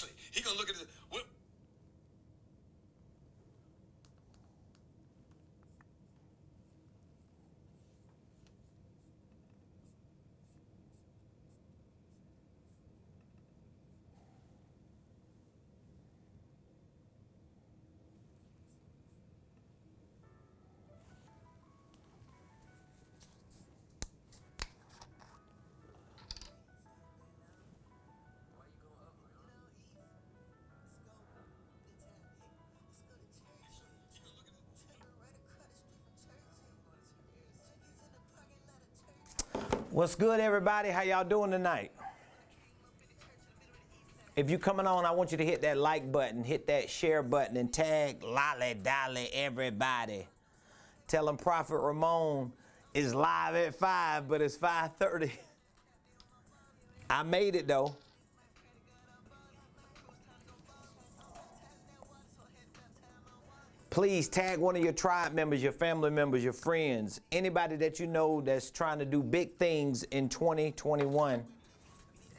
Actually, he gonna look at it. What? What's good, everybody? How y'all doing tonight? If you're coming on, I want you to hit that like button, hit that share button, and tag Lolly Dolly everybody. Tell them Prophet Ramone is live at 5, but it's 5:30. I made it, though. Please tag one of your tribe members, your family members, your friends, anybody that you know that's trying to do big things in 2021.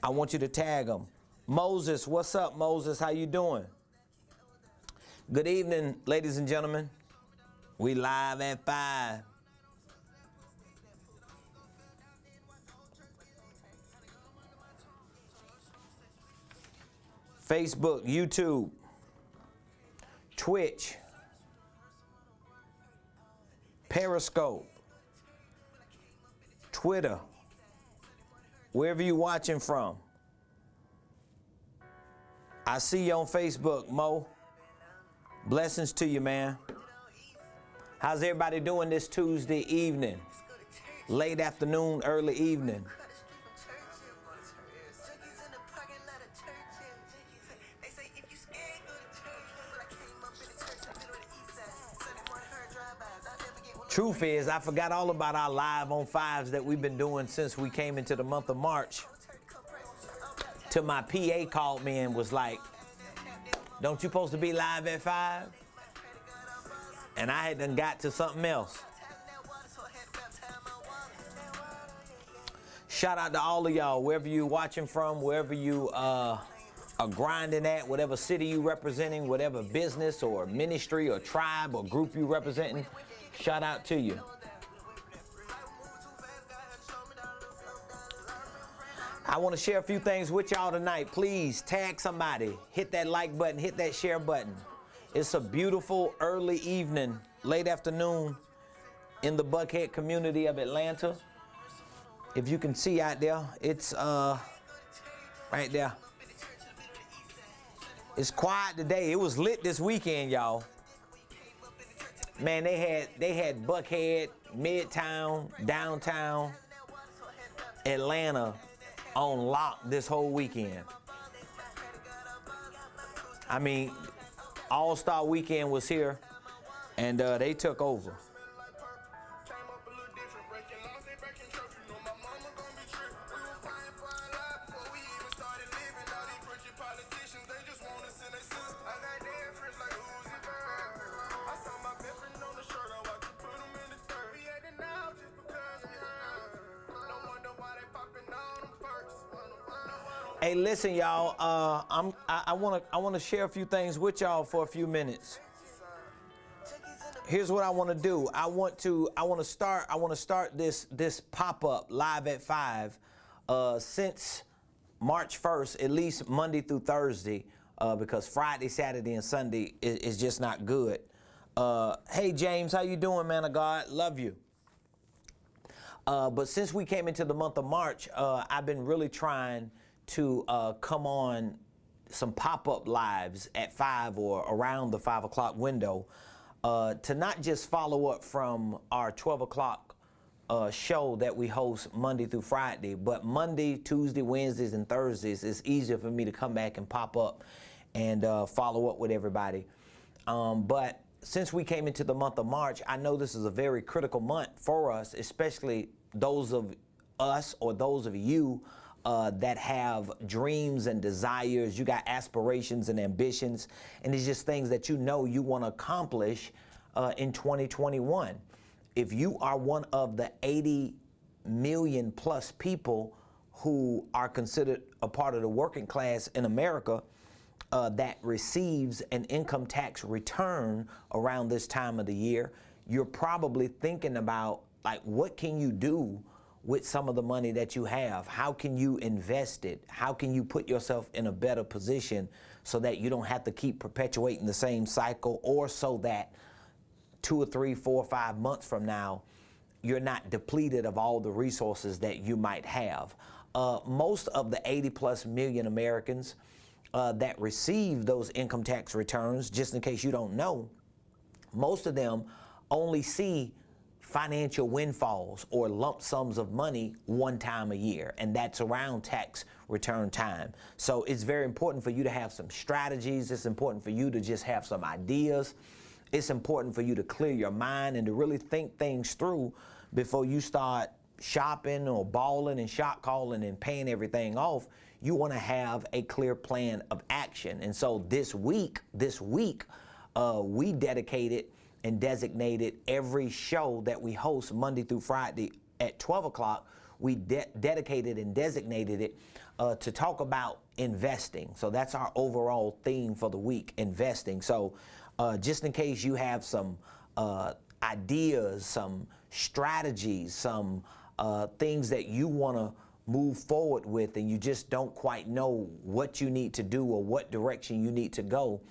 I want you to tag them. Moses, what's up, Moses? How you doing? Good evening, ladies and gentlemen. We live at 5. Facebook, YouTube, Twitch, Periscope, Twitter, wherever you're watching from. I see you on Facebook, Mo. Blessings to you, man. How's everybody doing this Tuesday evening? Late afternoon, early evening. Truth is, I forgot all about our live on 5s that we've been doing since we came into the month of March. Till my PA called me and was like, don't you supposed to be live at 5? And I had done got to something else. Shout out to all of y'all, wherever you watching from, wherever you are grinding at, whatever city you representing, whatever business or ministry or tribe or group you representing. Shout out to you. I want to share a few things with y'all tonight. Please tag somebody, hit that like button, hit that share button. It's a beautiful early evening, late afternoon in the Buckhead community of Atlanta. If you can see out there, it's right there. It's quiet today. It was lit this weekend, y'all. Man, they had Buckhead, Midtown, downtown, Atlanta on lock this whole weekend. I mean, All-Star Weekend was here, and they took over. Hey, listen, y'all. I want to share a few things with y'all for a few minutes. Here's what I want to do. I want to start this pop-up live at 5 since March 1st, at least Monday through Thursday, because Friday, Saturday, and Sunday is just not good. Hey, James, how you doing, man of God? Love you. But since we came into the month of March, I've been really trying to come on some pop-up lives at 5 or around the 5 o'clock window to not just follow up from our 12 o'clock show that we host Monday through Friday, but Monday, Tuesday, Wednesdays, and Thursdays it's easier for me to come back and pop up and follow up with everybody. But since we came into the month of March, I know this is a very critical month for us, especially those of us or those of you that have dreams and desires. You got aspirations and ambitions, and it's just things that you know you want to accomplish in 2021. If you are one of the 80 million plus people who are considered a part of the working class in America, that receives an income tax return around this time of the year, you're probably thinking about, like, what can you do with some of the money that you have? How can you invest it? How can you put yourself in a better position so that you don't have to keep perpetuating the same cycle, or so that 2 or 3, 4 or 5 months from now, you're not depleted of all the resources that you might have. Most of the 80+ million Americans that receive those income tax returns, just in case you don't know, most of them only see financial windfalls or lump sums of money one time a year, and that's around tax return time. So it's very important for you to have some strategies. It's important for you to just have some ideas. It's important for you to clear your mind and to really think things through before you start shopping or balling and shot calling and paying everything off. You want to have a clear plan of action. And so this week, we dedicated and designated every show that we host Monday through Friday at 12 o'clock. We dedicated and designated it to talk about investing. So that's our overall theme for the week, investing. So just in case you have some ideas, some strategies, some things that you want to move forward with, and you just don't quite know what you need to do or what direction you need to go,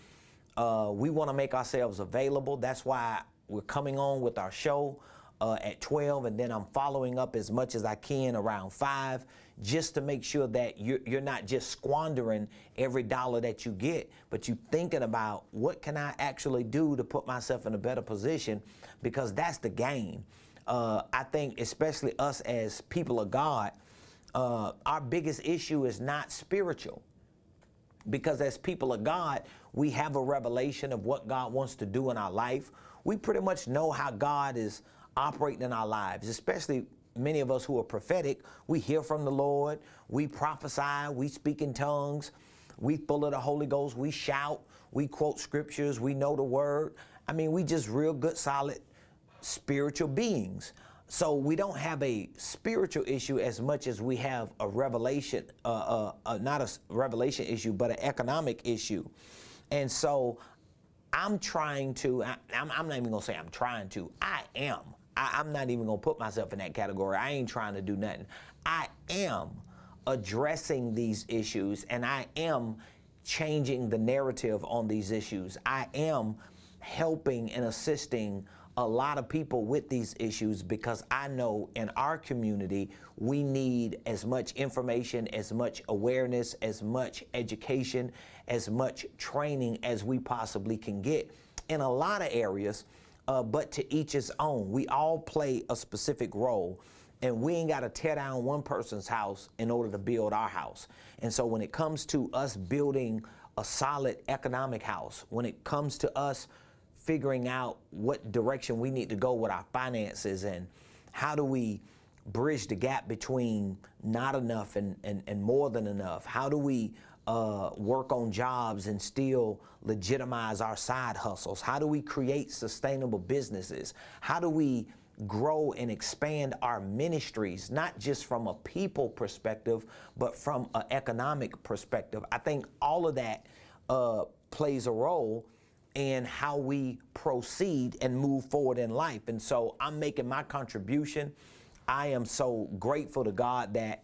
we want to make ourselves available. That's why we're coming on with our show at 12, and then I'm following up as much as I can around 5, just to make sure that you're not just squandering every dollar that you get, but you're thinking about, what can I actually do to put myself in a better position? Because that's the game. I think especially us as people of God, our biggest issue is not spiritual. Because as people of God, we have a revelation of what God wants to do in our life. We pretty much know how God is operating in our lives, especially many of us who are prophetic. We hear from the Lord, we prophesy, we speak in tongues, we full of the Holy Ghost, we shout, we quote scriptures, we know the word. I mean, we just real good, solid spiritual beings. So we don't have a spiritual issue as much as we have a revelation, not a revelation issue, but an economic issue. And so I'm trying to, I'm not even gonna say I'm trying to, I am. I'm not even gonna put myself in that category. I ain't trying to do nothing. I am addressing these issues, and I am changing the narrative on these issues. I am helping and assisting a lot of people with these issues, because I know in our community we need as much information, as much awareness, as much education, as much training as we possibly can get in a lot of areas, but to each his own. We all play a specific role, and we ain't got to tear down one person's house in order to build our house. And so when it comes to us building a solid economic house, when it comes to us figuring out what direction we need to go with our finances, and how do we bridge the gap between not enough and more than enough? How do we work on jobs and still legitimize our side hustles? How do we create sustainable businesses? How do we grow and expand our ministries, not just from a people perspective, but from an economic perspective? I think all of that plays a role in how we proceed and move forward in life. And so I'm making my contribution. I am so grateful to God that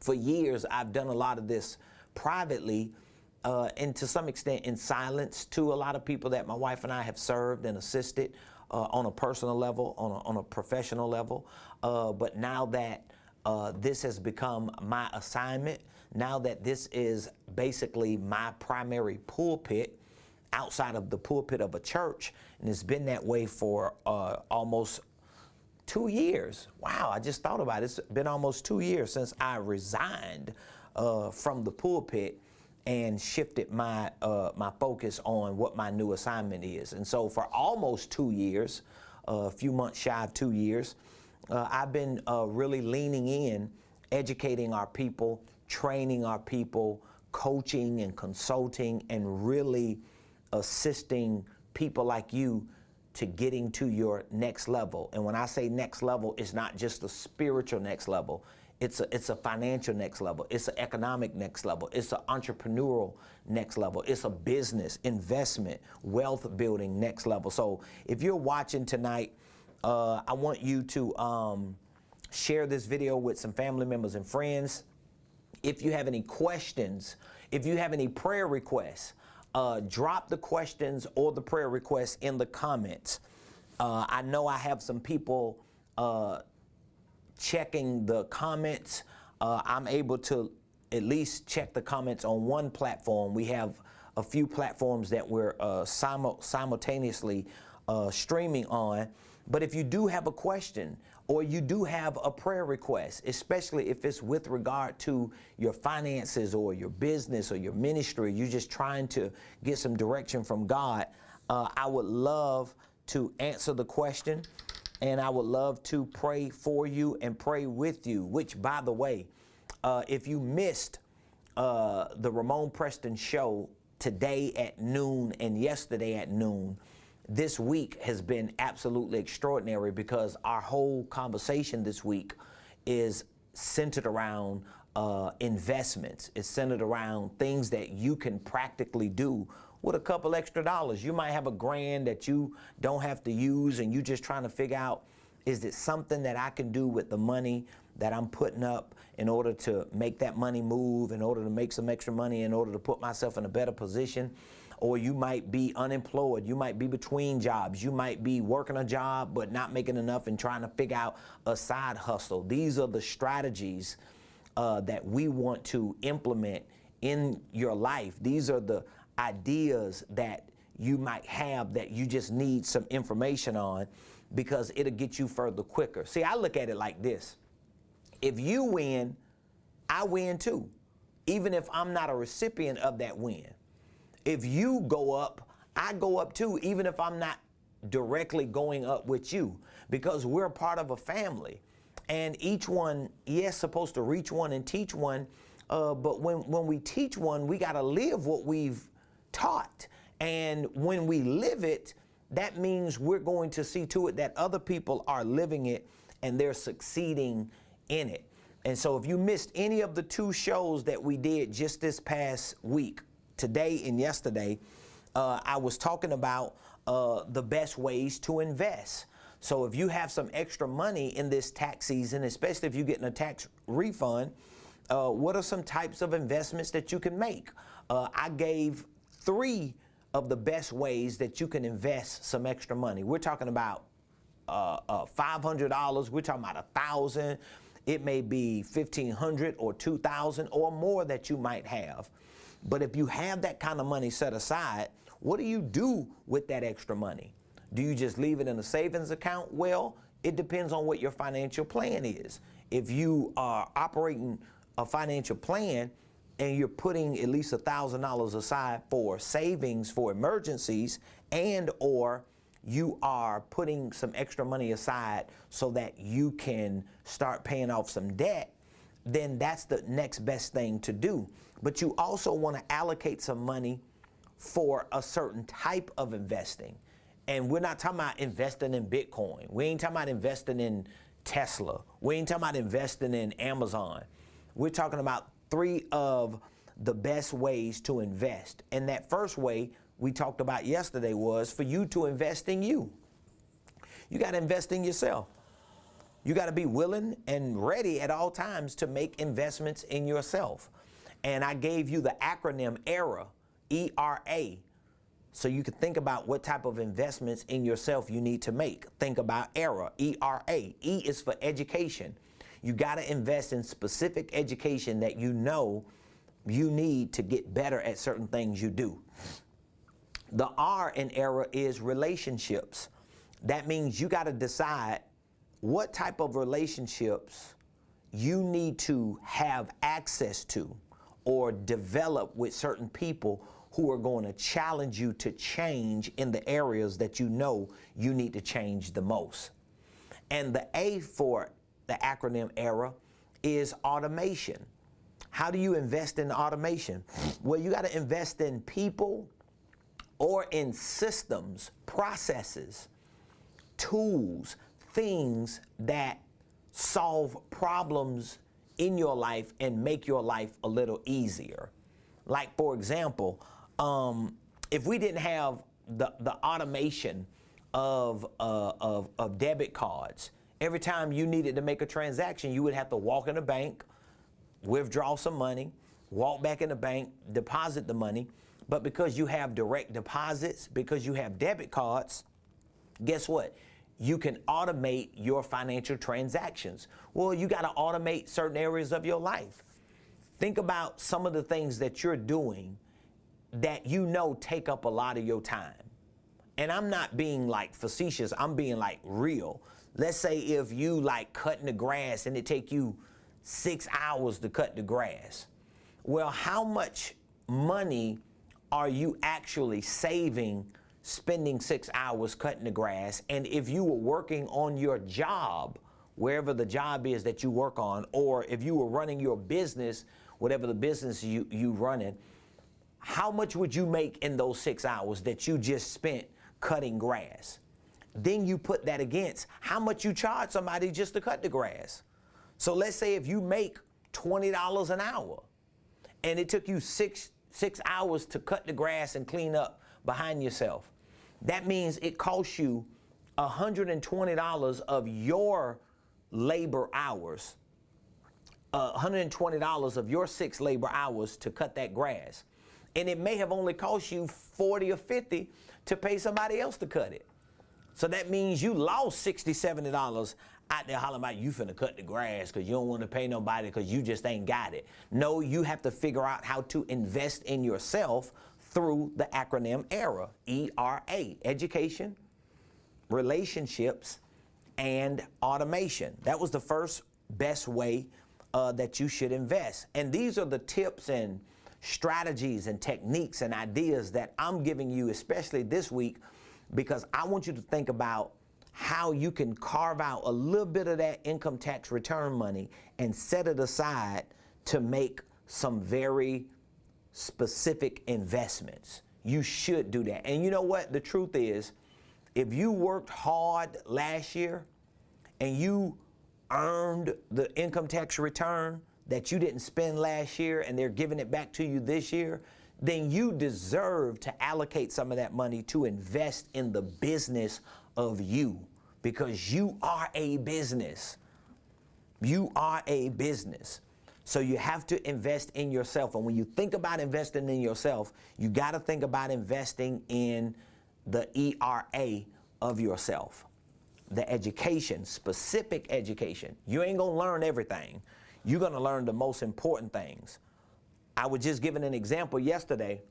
for years I've done a lot of this privately, and to some extent in silence, to a lot of people that my wife and I have served and assisted on a personal level, on a professional level. But now that this has become my assignment, now that this is basically my primary pulpit, outside of the pulpit of a church, and it's been that way for almost 2 years. Wow, I just thought about it. It's been almost 2 years since I resigned from the pulpit and shifted my my focus on what my new assignment is. And so for almost 2 years, a few months shy of 2 years, I've been really leaning in, educating our people, training our people, coaching and consulting, and really assisting people like you to getting to your next level. And when I say next level, it's not just the spiritual next level. It's a financial next level. It's an economic next level. It's an entrepreneurial next level. It's a business, investment, wealth building next level. So if you're watching tonight, I want you to share this video with some family members and friends. If you have any questions, if you have any prayer requests, drop the questions or the prayer requests in the comments. I know I have some people checking the comments. I'm able to at least check the comments on one platform. We have a few platforms that we're simultaneously streaming on. But if you do have a question or you do have a prayer request, especially if it's with regard to your finances or your business or your ministry, you're just trying to get some direction from God, I would love to answer the question. And I would love to pray for you and pray with you, which, by the way, if you missed the Ramonepreston show today at noon and yesterday at noon, this week has been absolutely extraordinary because our whole conversation this week is centered around investments. It's centered around things that you can practically do with a couple extra dollars. You might have $1,000 that you don't have to use and you just trying to figure out, is it something that I can do with the money that I'm putting up in order to make that money move, in order to make some extra money, in order to put myself in a better position? Or you might be unemployed. You might be between jobs. You might be working a job but not making enough and trying to figure out a side hustle. These are the strategies that we want to implement in your life. These are the ideas that you might have that you just need some information on because it'll get you further quicker. See, I look at it like this. If you win, I win too, even if I'm not a recipient of that win. If you go up, I go up too, even if I'm not directly going up with you, because we're part of a family. And each one, yes, supposed to reach one and teach one, but when we teach one, we got to live what we've taught. And when we live it, that means we're going to see to it that other people are living it and they're succeeding in it. And so if you missed any of the 2 shows that we did just this past week, today and yesterday, I was talking about the best ways to invest. So if you have some extra money in this tax season, especially if you're getting a tax refund, what are some types of investments that you can make? I gave 3 of the best ways that you can invest some extra money. We're talking about $500. We're talking about $1,000. It may be $1,500 or $2,000 or more that you might have. But if you have that kind of money set aside, what do you do with that extra money? Do you just leave it in a savings account? Well, it depends on what your financial plan is. If you are operating a financial plan and you're putting at least $1,000 aside for savings for emergencies, and or you are putting some extra money aside so that you can start paying off some debt, then that's the next best thing to do. But you also want to allocate some money for a certain type of investing. And we're not talking about investing in Bitcoin. We ain't talking about investing in Tesla. We ain't talking about investing in Amazon. We're talking about 3 of the best ways to invest. And that first way we talked about yesterday was for you to invest in you. You got to invest in yourself. You got to be willing and ready at all times to make investments in yourself. And I gave you the acronym ERA, E-R-A, so you can think about what type of investments in yourself you need to make. Think about ERA, E-R-A. E is for education. You got to invest in specific education that you know you need to get better at certain things you do. The R in ERA is relationships. That means you got to decide what type of relationships you need to have access to or develop with certain people who are going to challenge you to change in the areas that you know you need to change the most. And the A for the acronym ERA is automation. How do you invest in automation? Well, you got to invest in people or in systems, processes, tools, things that solve problems in your life and make your life a little easier. Like, for example, if we didn't have the automation of debit cards, every time you needed to make a transaction, you would have to walk in the bank, withdraw some money, walk back in the bank, deposit the money. But because you have direct deposits, because you have debit cards, guess what? You can automate your financial transactions. Well, you got to automate certain areas of your life. Think about some of the things that you're doing that you know take up a lot of your time. And I'm not being like facetious, I'm being like real. Let's say if you like cutting the grass and it take you 6 hours to cut the grass. Well, how much money are you actually saving spending 6 hours cutting the grass? And if you were working on your job, wherever the job is that you work on, or if you were running your business, whatever the business you running, how much would you make in those 6 hours that you just spent cutting grass? Then you put that against how much you charge somebody just to cut the grass. So let's say if you make $20 an hour and it took you six hours to cut the grass and clean up behind yourself, that means it costs you $120 of your labor hours, $120 of your 6 labor hours to cut that grass. And it may have only cost you 40 or 50 to pay somebody else to cut it. So that means you lost $60, $70 out there hollering about you finna cut the grass because you don't want to pay nobody because you just ain't got it. No, you have to figure out how to invest in yourself through the acronym ERA, E-R-A, education, relationships, and automation. That was the first best way that you should invest. And these are the tips and strategies and techniques and ideas that I'm giving you, especially this week, because I want you to think about how you can carve out a little bit of that income tax return money and set it aside to make some very specific investments. You should do that. And you know what? The truth is, if you worked hard last year and you earned the income tax return that you didn't spend last year and they're giving it back to you this year, then you deserve to allocate some of that money to invest in the business of you, because you are a business. You are a business. So you have to invest in yourself. And when you think about investing in yourself, you got to think about investing in the ERA of yourself. The education, specific education. You ain't going to learn everything. You're going to learn the most important things. I was just giving an example yesterday.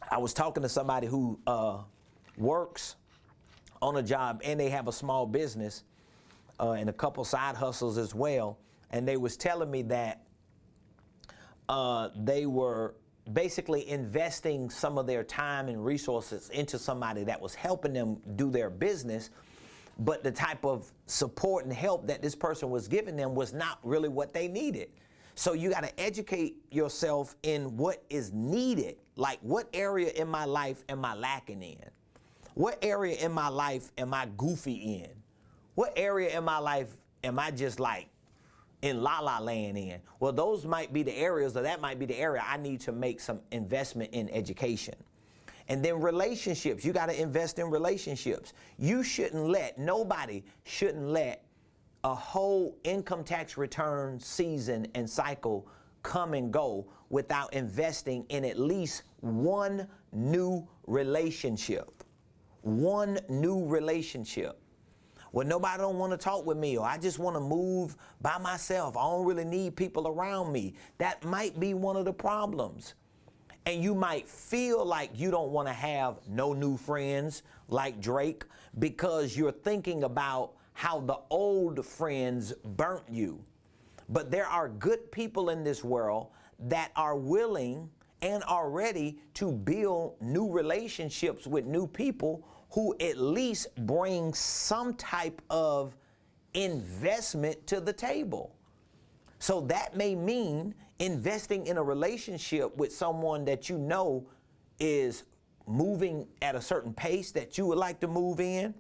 I was talking to somebody who works on a job and they have a small business and a couple side hustles as well. And they was telling me that they were basically investing some of their time and resources into somebody that was helping them do their business, but the type of support and help that this person was giving them was not really what they needed. So you got to educate yourself in what is needed. Like, what area in my life am I lacking in? What area in my life am I goofy in? What area in my life am I just like in la-la land in? Well, those might be the areas, or that might be the area I need to make some investment in education. And then relationships, you got to invest in relationships. You shouldn't let, nobody shouldn't let a whole income tax return season and cycle come and go without investing in at least one new relationship. One new relationship. Well, nobody don't want to talk with me, or I just want to move by myself. I don't really need people around me. That might be one of the problems. And you might feel like you don't want to have no new friends like Drake because you're thinking about how the old friends burnt you. But there are good people in this world that are willing and are ready to build new relationships with new people who at least bring some type of investment to the table. So that may mean investing in a relationship with someone that you know is moving at a certain pace that you would like to move in.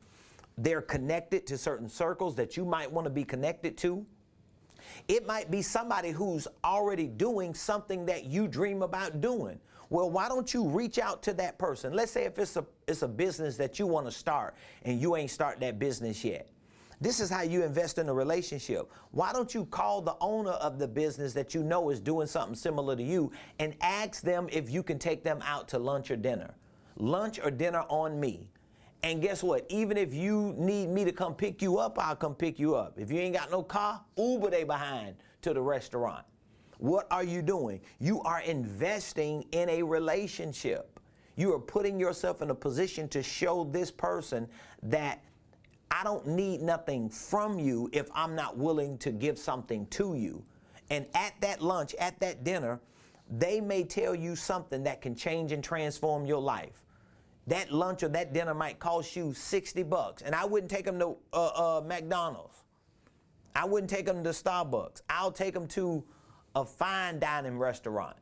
They're connected to certain circles that you might want to be connected to. It might be somebody who's already doing something that you dream about doing. Well, why don't you reach out to that person? Let's say if it's a business that you want to start and you ain't start that business yet. This is how you invest in a relationship. Why don't you call the owner of the business that you know is doing something similar to you and ask them if you can take them out to lunch or dinner? Lunch or dinner on me. And guess what? Even if you need me to come pick you up, I'll come pick you up. If you ain't got no car, Uber they behind to the restaurant. What are you doing? You are investing in a relationship. You are putting yourself in a position to show this person that I don't need nothing from you if I'm not willing to give something to you. And at that lunch, at that dinner, they may tell you something that can change and transform your life. That lunch or that dinner might cost you $60, and I wouldn't take them to McDonald's. I wouldn't take them to Starbucks. I'll take them to a fine dining restaurant.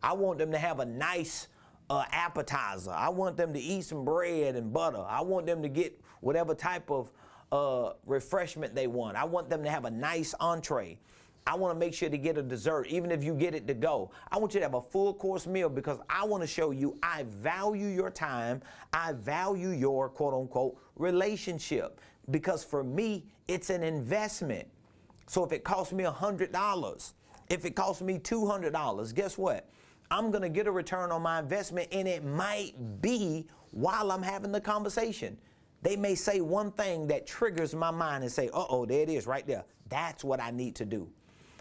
I want them to have a nice appetizer. I want them to eat some bread and butter. I want them to get whatever type of refreshment they want. I want them to have a nice entree. I want to make sure to get a dessert, even if you get it to go. I want you to have a full course meal because I want to show you I value your time. I value your quote unquote relationship because for me, it's an investment. So if it costs me $100, if it costs me $200, guess what? I'm going to get a return on my investment, and it might be while I'm having the conversation. They may say one thing that triggers my mind and say, uh-oh, there it is right there. That's what I need to do.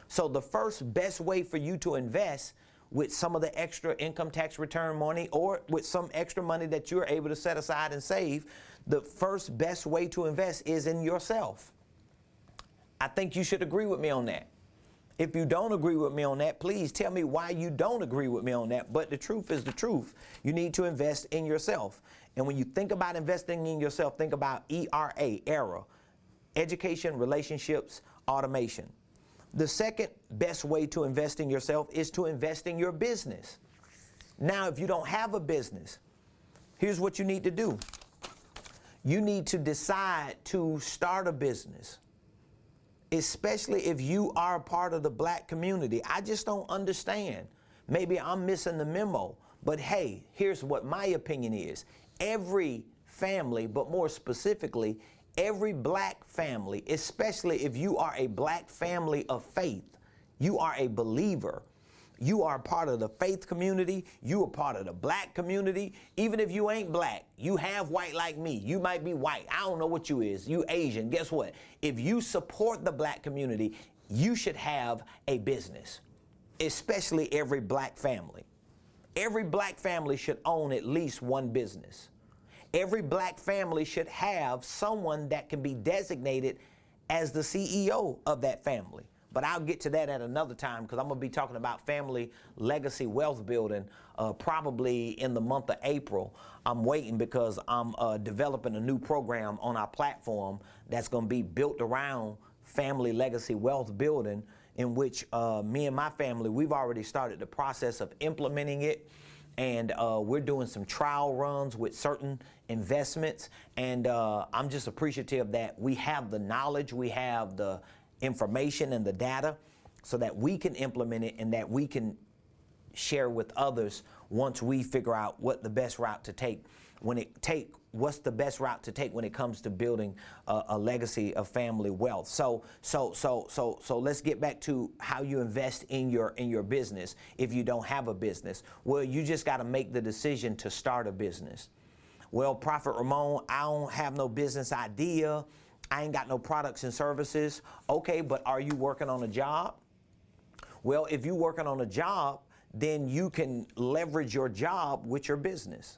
So the first best way for you to invest with some of the extra income tax return money or with some extra money that you're able to set aside and save, the first best way to invest is in yourself. I think you should agree with me on that. If you don't agree with me on that, please tell me why you don't agree with me on that. But the truth is the truth. You need to invest in yourself. And when you think about investing in yourself, think about ERA, education, relationships, automation. The second best way to invest in yourself is to invest in your business. Now, if you don't have a business, here's what you need to do. You need to decide to start a business. Especially if you are a part of the black community. I just don't understand. Maybe I'm missing the memo, but hey, here's what my opinion is. Every family, but more specifically, every black family, especially if you are a black family of faith, you are a believer. You are part of the faith community. You are part of the black community. Even if you ain't black, you have white like me. You might be white. I don't know what you is. You Asian. Guess what? If you support the black community, you should have a business, especially every black family. Every black family should own at least one business. Every black family should have someone that can be designated as the CEO of that family. But I'll get to that at another time because I'm going to be talking about family legacy wealth building probably in the month of April. I'm waiting because I'm developing a new program on our platform that's going to be built around family legacy wealth building in which me and my family, we've already started the process of implementing it. And we're doing some trial runs with certain investments. And I'm just appreciative that we have the knowledge, we have the information and the data so that we can implement it and that we can share with others once we figure out what the best route to take what's the best route to take when it comes to building a legacy of family wealth. So let's get back to how you invest in your business if you don't have a business. Well, you just got to make the decision to start a business. Well, Prophet Ramone, I don't have no business idea. I ain't got no products and services. Okay, but are you working on a job? Well, if you're working on a job, then you can leverage your job with your business.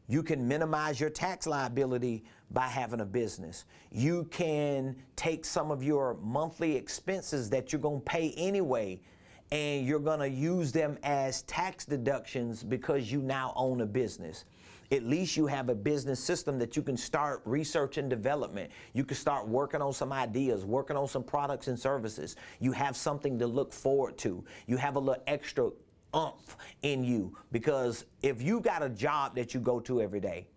You can minimize your tax liability by having a business. You can take some of your monthly expenses that you're going to pay anyway, and you're going to use them as tax deductions because you now own a business. At least you have a business system that you can start research and development. You can start working on some ideas, working on some products and services. You have something to look forward to. You have a little extra oomph in you, because if you got a job that you go to every day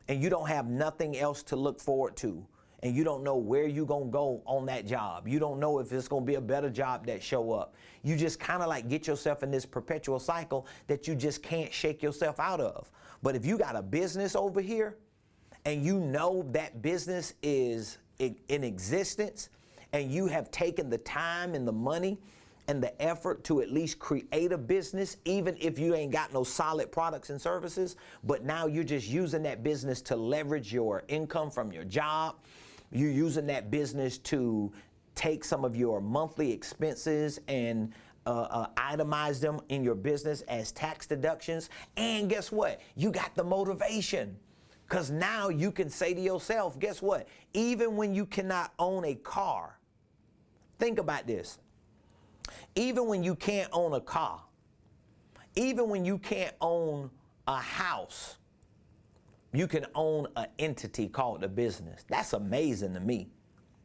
and you don't have nothing else to look forward to, and you don't know where you're going to go on that job. You don't know if it's going to be a better job that show up. You just kind of like get yourself in this perpetual cycle that you just can't shake yourself out of. But if you got a business over here and you know that business is in existence and you have taken the time and the money and the effort to at least create a business, even if you ain't got no solid products and services, but now you're just using that business to leverage your income from your job. You're using that business to take some of your monthly expenses and itemize them in your business as tax deductions. And guess what? You got the motivation. Because now you can say to yourself, guess what? Even when you cannot own a car, think about this. Even when you can't own a car, even when you can't own a house, you can own an entity called a business. That's amazing to me.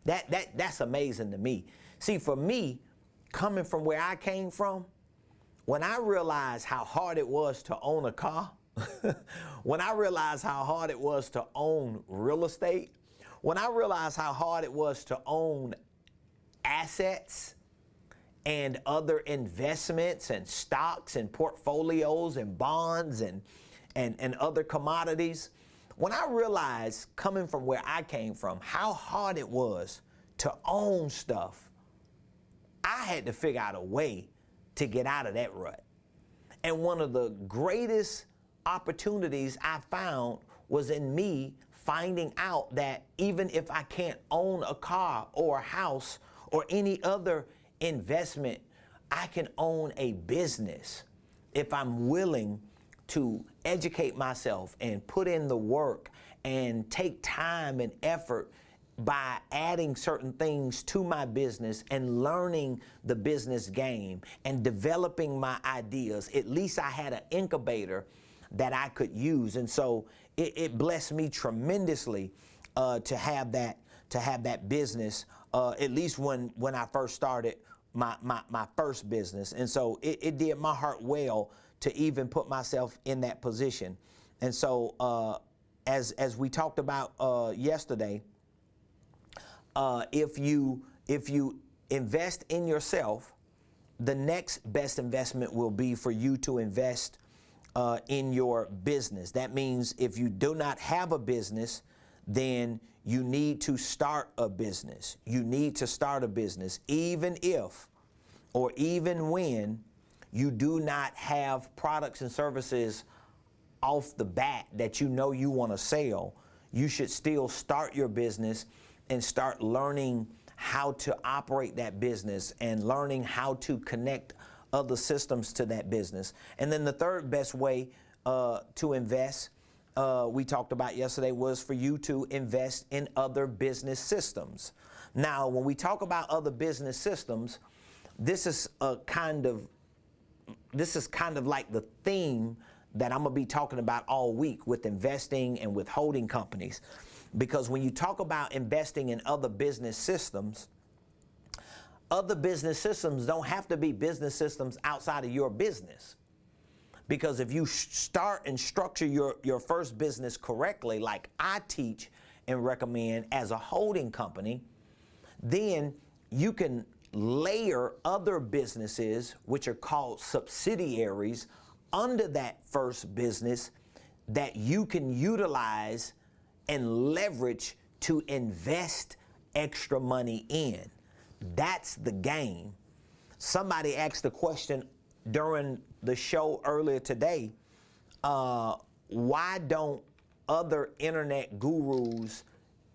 That's amazing to me. See, for me, coming from where I came from, when I realized how hard it was to own a car, when I realized how hard it was to own real estate, when I realized how hard it was to own assets and other investments and stocks and portfolios and bonds and other commodities, when I realized, coming from where I came from, how hard it was to own stuff, I had to figure out a way to get out of that rut. And one of the greatest opportunities I found was in me finding out that even if I can't own a car or a house or any other investment, I can own a business if I'm willing to educate myself and put in the work and take time and effort by adding certain things to my business and learning the business game and developing my ideas. At least I had an incubator that I could use. And so it blessed me tremendously to have that business, at least when I first started my first business. And so it did my heart well to even put myself in that position. And so as we talked about yesterday, if you invest in yourself, the next best investment will be for you to invest in your business. That means if you do not have a business, then you need to start a business. You need to start a business, even if or even when you do not have products and services off the bat that you know you want to sell. You should still start your business and start learning how to operate that business and learning how to connect other systems to that business. And then the third best way to invest, we talked about yesterday, was for you to invest in other business systems. Now, when we talk about other business systems, this is kind of like the theme that I'm gonna be talking about all week with investing and with holding companies. Because when you talk about investing in other business systems don't have to be business systems outside of your business. Because if you start and structure your first business correctly, like I teach and recommend as a holding company, then you can layer other businesses, which are called subsidiaries, under that first business that you can utilize and leverage to invest extra money in. That's the game. Somebody asked the question during the show earlier today, why don't other internet gurus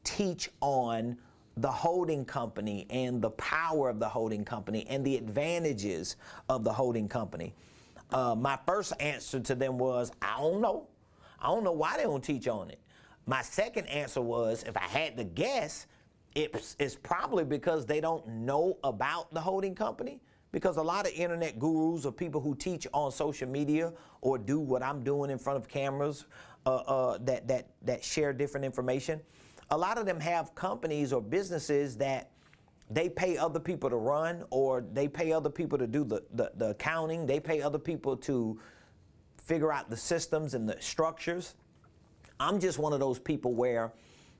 teach on the holding company and the power of the holding company and the advantages of the holding company? My first answer to them was, I don't know. I don't know why they don't teach on it. My second answer was, if I had to guess, it's probably because they don't know about the holding company. Because a lot of internet gurus or people who teach on social media or do what I'm doing in front of cameras that share different information, a lot of them have companies or businesses that they pay other people to run, or they pay other people to do the accounting. They pay other people to figure out the systems and the structures. I'm just one of those people where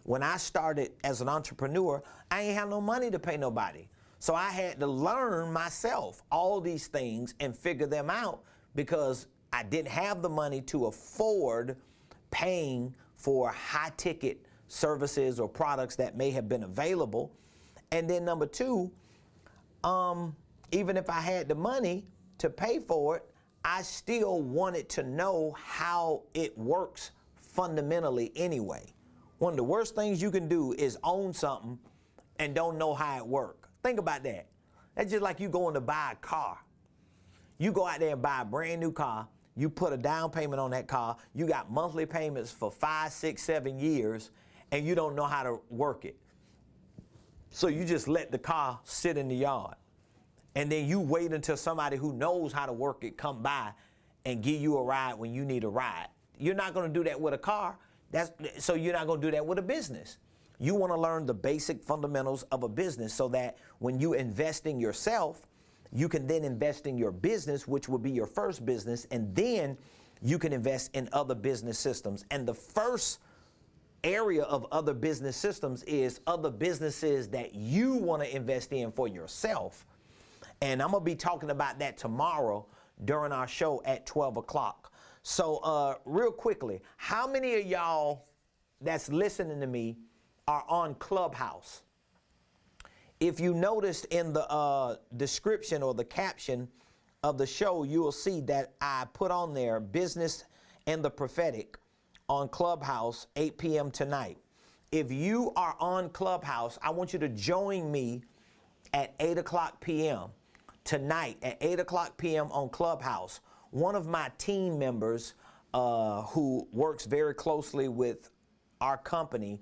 When I started as an entrepreneur, I ain't have no money to pay nobody. So I had to learn myself all these things and figure them out because I didn't have the money to afford paying for high ticket services or products that may have been available. And then number two, even if I had the money to pay for it, I still wanted to know how it works fundamentally anyway. One of the worst things you can do is own something and don't know how it works. Think about that. That's just like you going to buy a car. You go out there and buy a brand new car. You put a down payment on that car. You got monthly payments for 5, 6, 7 years, and you don't know how to work it. So you just let the car sit in the yard. And then you wait until somebody who knows how to work it come by and give you a ride when you need a ride. You're not going to do that with a car. So you're not going to do that with a business. You want to learn the basic fundamentals of a business so that when you invest in yourself, you can then invest in your business, which will be your first business, and then you can invest in other business systems. And the first area of other business systems is other businesses that you want to invest in for yourself. And I'm going to be talking about that tomorrow during our show at 12 o'clock. So real quickly, how many of y'all that's listening to me are on Clubhouse? If you noticed in the description or the caption of the show, you will see that I put on there Business and the Prophetic on Clubhouse, 8 p.m. tonight. If you are on Clubhouse, I want you to join me at 8 o'clock p.m. tonight at 8 o'clock p.m. on Clubhouse. One of my team members who works very closely with our company,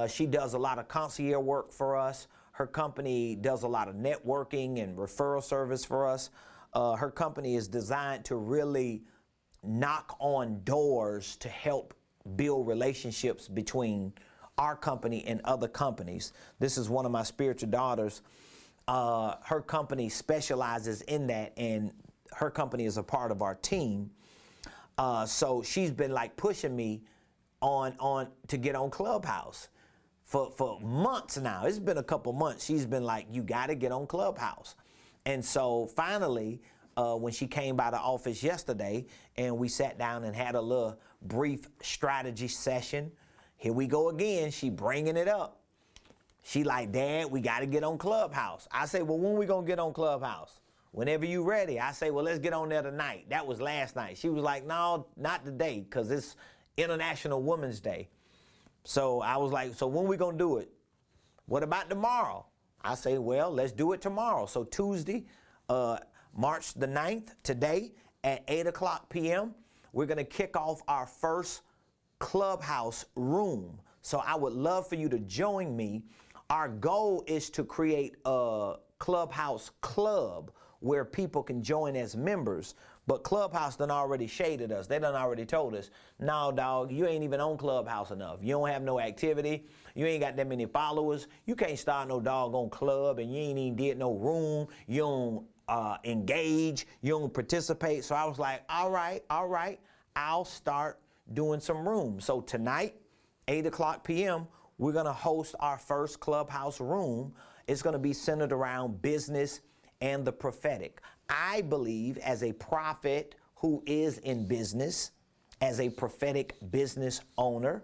she does a lot of concierge work for us. Her company does a lot of networking and referral service for us. Her company is designed to really knock on doors to help build relationships between our company and other companies. This is one of my spiritual daughters. Her company specializes in that, and her company is a part of our team. So she's been like pushing me on to get on Clubhouse for months now. It's been a couple months. She's been like, you got to get on Clubhouse. And so finally, when she came by the office yesterday and we sat down and had a little brief strategy session, here we go again. She bringing it up. She like, Dad, we got to get on Clubhouse. I say, well, when we going to get on Clubhouse? Whenever you ready. I say, well, let's get on there tonight. That was last night. She was like, no, not today, because it's International Women's Day. So I was like, so when we going to do it? What about tomorrow? I say, well, let's do it tomorrow. So Tuesday, March the 9th, today at 8 o'clock p.m., we're going to kick off our first Clubhouse room. So I would love for you to join me. Our goal is to create a Clubhouse club where people can join as members. But Clubhouse done already shaded us. They done already told us, no, dog, you ain't even on Clubhouse enough. You don't have no activity. You ain't got that many followers. You can't start no doggone club, and you ain't even did no room. You don't engage. You don't participate. So I was like, all right, I'll start doing some rooms. So tonight, 8 o'clock p.m., we're going to host our first Clubhouse room. It's going to be centered around business and the prophetic. I believe, as a prophet who is in business, as a prophetic business owner,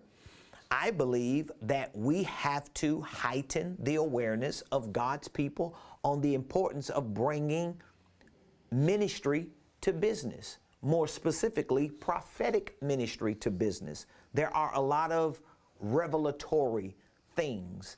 I believe that we have to heighten the awareness of God's people on the importance of bringing ministry to business, more specifically, prophetic ministry to business. There are a lot of revelatory things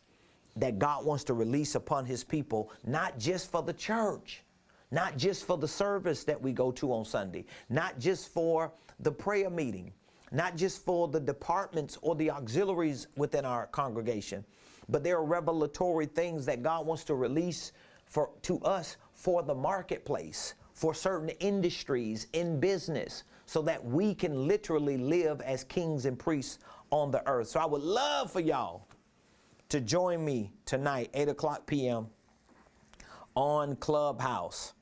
that God wants to release upon his people, not just for the church, not just for the service that we go to on Sunday, not just for the prayer meeting, not just for the departments or the auxiliaries within our congregation, but there are revelatory things that God wants to release to us for the marketplace, for certain industries in business, so that we can literally live as kings and priests on the earth. So I would love for y'all to join me tonight, 8 o'clock p.m. on Clubhouse.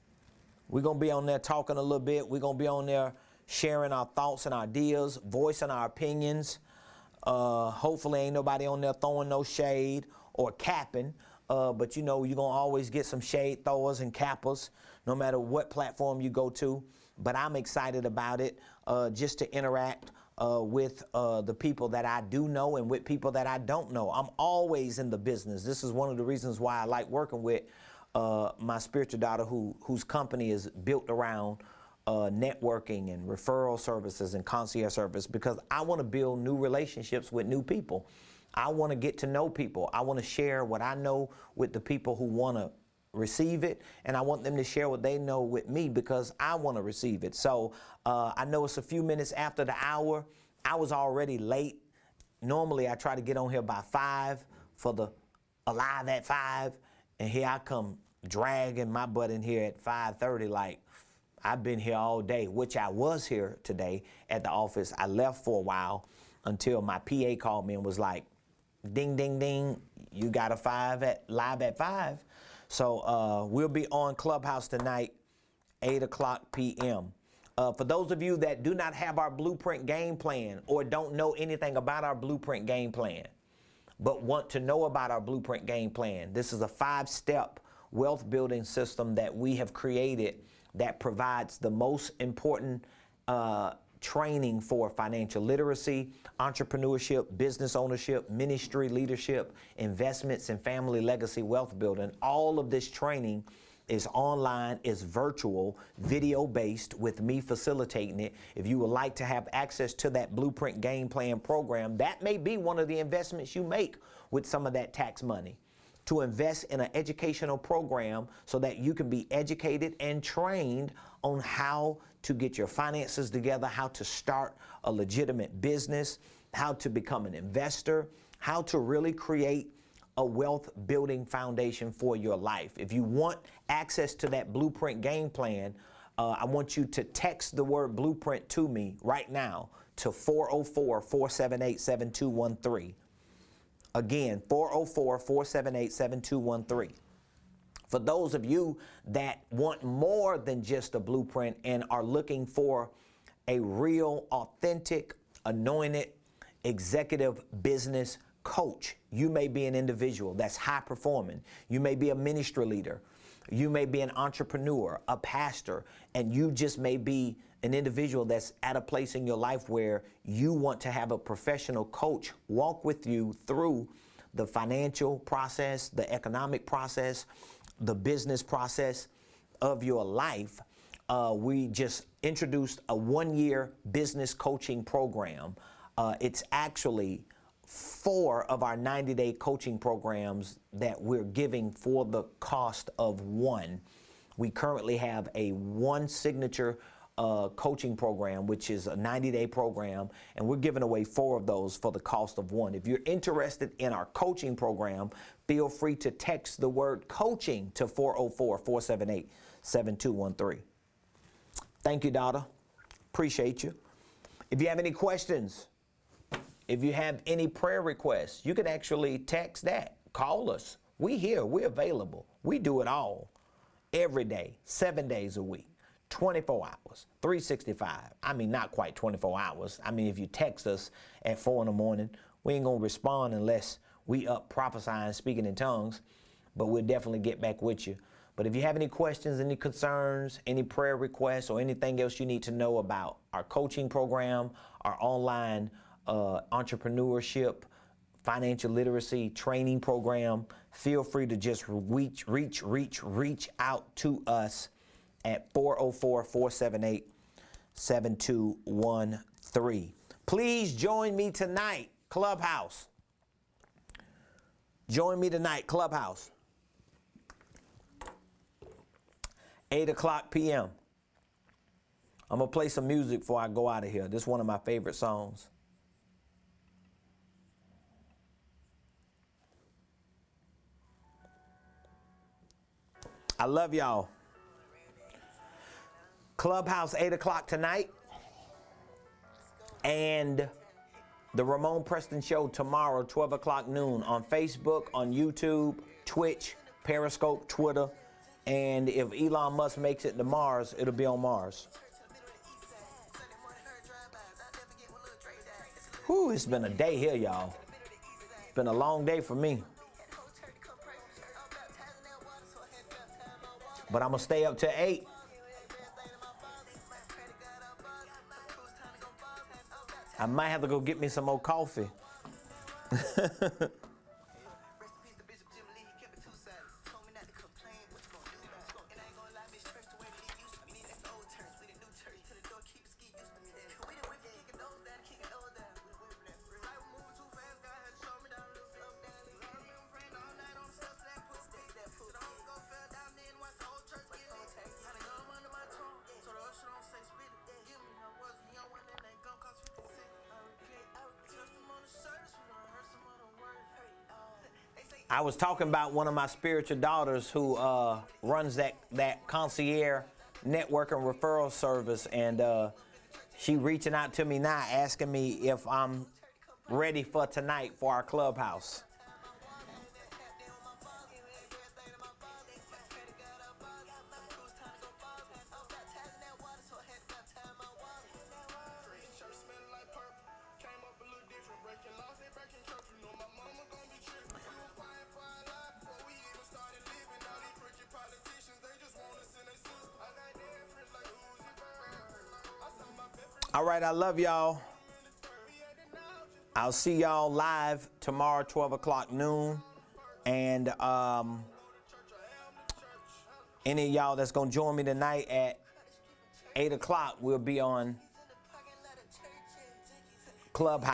We're going to be on there talking a little bit. We're going to be on there sharing our thoughts and ideas, voicing our opinions. Hopefully ain't nobody on there throwing no shade or capping. But you know, you're going to always get some shade throwers and cappers, no matter what platform you go to. But I'm excited about it, just to interact with the people that I do know and with people that I don't know. I'm always in the business. This is one of the reasons why I like working with my spiritual daughter, whose company is built around networking and referral services and concierge service, because I want to build new relationships with new people. I want to get to know people. I want to share what I know with the people who want to receive it, and I want them to share what they know with me because I want to receive it. So I know it's a few minutes after the hour. I was already late. Normally I try to get on here by 5 for the Alive at 5, and here I come dragging my butt in here at 5:30 like I've been here all day, which I was here today at the office. I left for a while until my PA called me and was like, ding, ding, ding, you got a live at 5. So we'll be on Clubhouse tonight, 8 o'clock p.m. For those of you that do not have our blueprint game plan or don't know anything about our blueprint game plan, but want to know about our blueprint game plan, this is a 5-step wealth building system that we have created that provides the most important training for financial literacy, entrepreneurship, business ownership, ministry leadership, investments, and family legacy wealth building. All of this training is online, is virtual, video-based, with me facilitating it. If you would like to have access to that Blueprint Game Plan program, that may be one of the investments you make with some of that tax money, to invest in an educational program so that you can be educated and trained on how to get your finances together, how to start a legitimate business, how to become an investor, how to really create a wealth building foundation for your life. If you want access to that blueprint game plan, I want you to text the word blueprint to me right now to 404-478-7213. Again, 404-478-7213. For those of you that want more than just a blueprint and are looking for a real, authentic, anointed executive business coach, you may be an individual that's high performing. You may be a ministry leader. You may be an entrepreneur, a pastor, and you just may be an individual that's at a place in your life where you want to have a professional coach walk with you through the financial process, the economic process, the business process of your life. We just introduced a 1-year business coaching program. It's actually 4 of our 90-day coaching programs that we're giving for the cost of 1. We currently have a 1 signature coaching program, which is a 90-day program, and we're giving away 4 of those for the cost of 1. If you're interested in our coaching program, feel free to text the word coaching to 404-478-7213. Thank you, daughter. Appreciate you. If you have any questions, if you have any prayer requests, you can actually text that. Call us. We here. We're available. We do it all. Every day, 7 days a week. 24 hours, 365. I mean, not quite 24 hours. I mean, if you text us at 4 in the morning, we ain't going to respond unless we up prophesying, speaking in tongues, but we'll definitely get back with you. But if you have any questions, any concerns, any prayer requests, or anything else you need to know about our coaching program, our online entrepreneurship, financial literacy training program, feel free to just reach out to us at 404-478-7213. Please join me tonight, Clubhouse. Join me tonight, Clubhouse. 8 o'clock p.m. I'm going to play some music before I go out of here. This is one of my favorite songs. I love y'all. Clubhouse, 8 o'clock tonight. And the Ramonepreston Show tomorrow, 12 o'clock noon on Facebook, on YouTube, Twitch, Periscope, Twitter. And if Elon Musk makes it to Mars, it'll be on Mars. Whew, it's been a day here, y'all. It's been a long day for me. But I'm going to stay up till 8. I might have to go get me some more coffee. I was talking about one of my spiritual daughters who runs that concierge network and referral service, and she reaching out to me now asking me if I'm ready for tonight for our Clubhouse. All right, I love y'all. I'll see y'all live tomorrow, 12 o'clock noon. And any of y'all that's going to join me tonight at 8 o'clock, we'll be on Clubhouse.